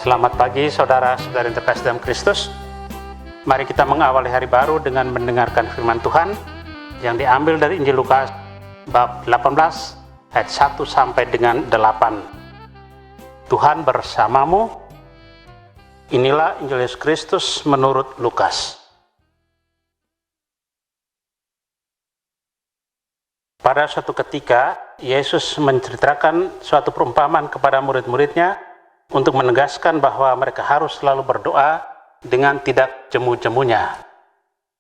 Selamat pagi saudara-saudari yang terkasih dalam Kristus. Mari kita mengawali hari baru dengan mendengarkan firman Tuhan yang diambil dari Injil Lukas bab 18 ayat 1 sampai dengan 8. Tuhan bersamamu. Inilah Injil Yesus Kristus menurut Lukas. Pada suatu ketika, Yesus menceritakan suatu perumpamaan kepada murid-muridnya untuk menegaskan bahwa mereka harus selalu berdoa dengan tidak jemu-jemunya.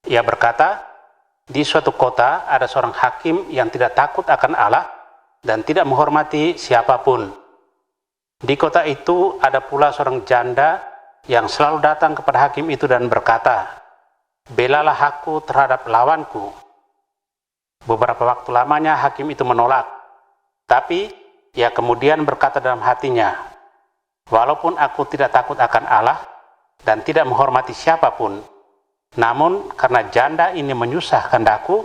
Ia berkata, di suatu kota ada seorang hakim yang tidak takut akan Allah dan tidak menghormati siapapun. Di kota itu ada pula seorang janda yang selalu datang kepada hakim itu dan berkata, "Belalah aku terhadap lawanku." Beberapa waktu lamanya hakim itu menolak, tapi ia kemudian berkata dalam hatinya, "Walaupun aku tidak takut akan Allah dan tidak menghormati siapapun, namun karena janda ini menyusahkan aku,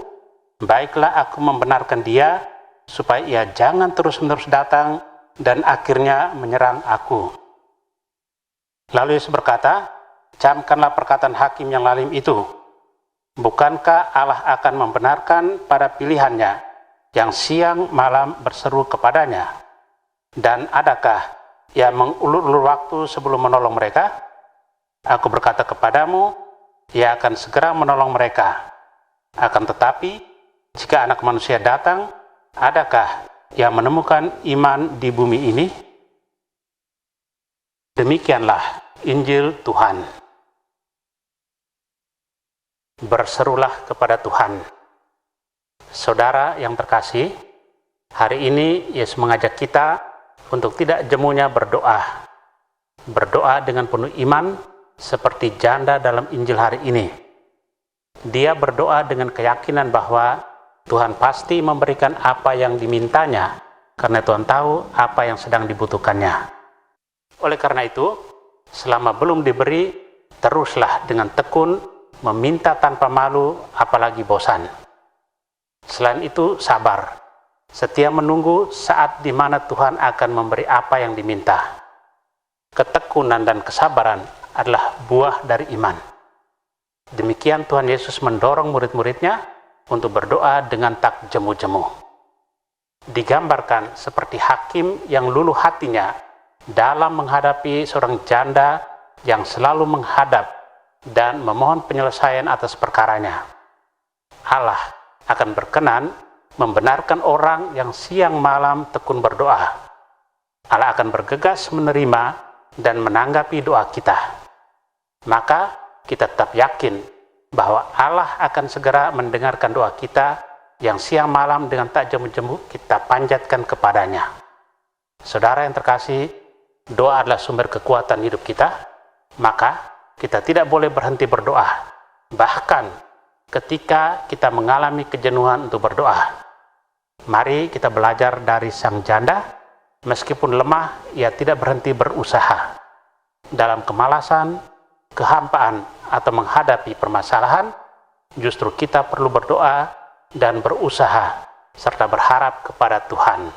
baiklah aku membenarkan dia supaya ia jangan terus-menerus datang dan akhirnya menyerang aku." Lalu Yesus berkata, "Camkanlah perkataan hakim yang lalim itu. Bukankah Allah akan membenarkan pada pilihannya yang siang malam berseru kepadanya? Dan adakah ia mengulur-ulur waktu sebelum menolong mereka? Aku berkata kepadamu, ia akan segera menolong mereka. Akan tetapi, jika Anak Manusia datang, adakah ia menemukan iman di bumi ini?" Demikianlah Injil Tuhan. Berserulah kepada Tuhan. Saudara yang terkasih, hari ini Yesus mengajak kita untuk tidak jemunya berdoa. Berdoa dengan penuh iman seperti janda dalam Injil hari ini. Dia berdoa dengan keyakinan bahwa Tuhan pasti memberikan apa yang dimintanya karena Tuhan tahu apa yang sedang dibutuhkannya. Oleh karena itu, selama belum diberi, teruslah dengan tekun meminta tanpa malu apalagi bosan. Selain itu, sabar. Setia menunggu saat di mana Tuhan akan memberi apa yang diminta. Ketekunan dan kesabaran adalah buah dari iman. Demikian Tuhan Yesus mendorong murid-muridnya untuk berdoa dengan tak jemu-jemu. Digambarkan seperti hakim yang luluh hatinya dalam menghadapi seorang janda yang selalu menghadap dan memohon penyelesaian atas perkaranya. Allah akan berkenan membenarkan orang yang siang malam tekun berdoa. Allah akan bergegas menerima dan menanggapi doa kita. Maka kita tetap yakin bahwa Allah akan segera mendengarkan doa kita yang siang malam dengan tak jemu-jemu kita panjatkan kepadanya. Saudara yang terkasih, doa adalah sumber kekuatan hidup kita, maka kita tidak boleh berhenti berdoa. Bahkan ketika kita mengalami kejenuhan untuk berdoa, mari kita belajar dari sang janda. Meskipun lemah, ia tidak berhenti berusaha. Dalam kemalasan, kehampaan, atau menghadapi permasalahan, justru kita perlu berdoa dan berusaha, serta berharap kepada Tuhan.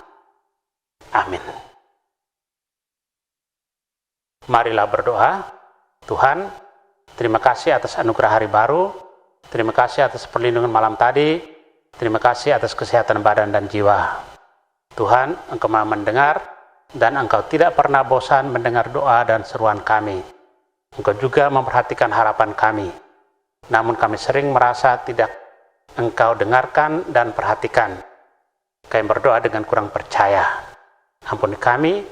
Amin. Marilah berdoa. Tuhan, terima kasih atas anugerah hari baru. Terima kasih atas perlindungan malam tadi. Terima kasih atas kesehatan badan dan jiwa. Tuhan, Engkau Maha mendengar, dan Engkau tidak pernah bosan mendengar doa dan seruan kami. Engkau juga memperhatikan harapan kami. Namun kami sering merasa tidak Engkau dengarkan dan perhatikan. Kami berdoa dengan kurang percaya. Ampuni kami,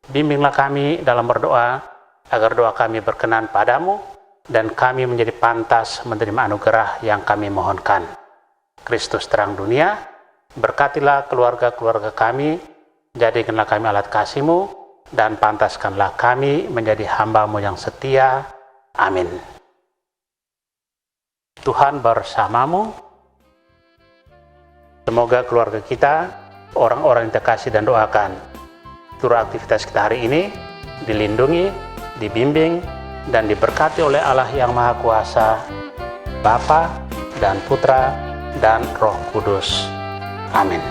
bimbinglah kami dalam berdoa, agar doa kami berkenan padamu, dan kami menjadi pantas menerima anugerah yang kami mohonkan. Kristus terang dunia, berkatilah keluarga-keluarga kami, jadikanlah kami alat kasih-Mu, dan pantaskanlah kami menjadi hamba-Mu yang setia. Amin. Tuhan bersamamu. Semoga keluarga kita, orang-orang yang terkasih dan doakan, seluruh aktivitas kita hari ini dilindungi, dibimbing, dan diberkati oleh Allah yang Maha Kuasa, Bapa dan Putra dan Roh Kudus. Amin.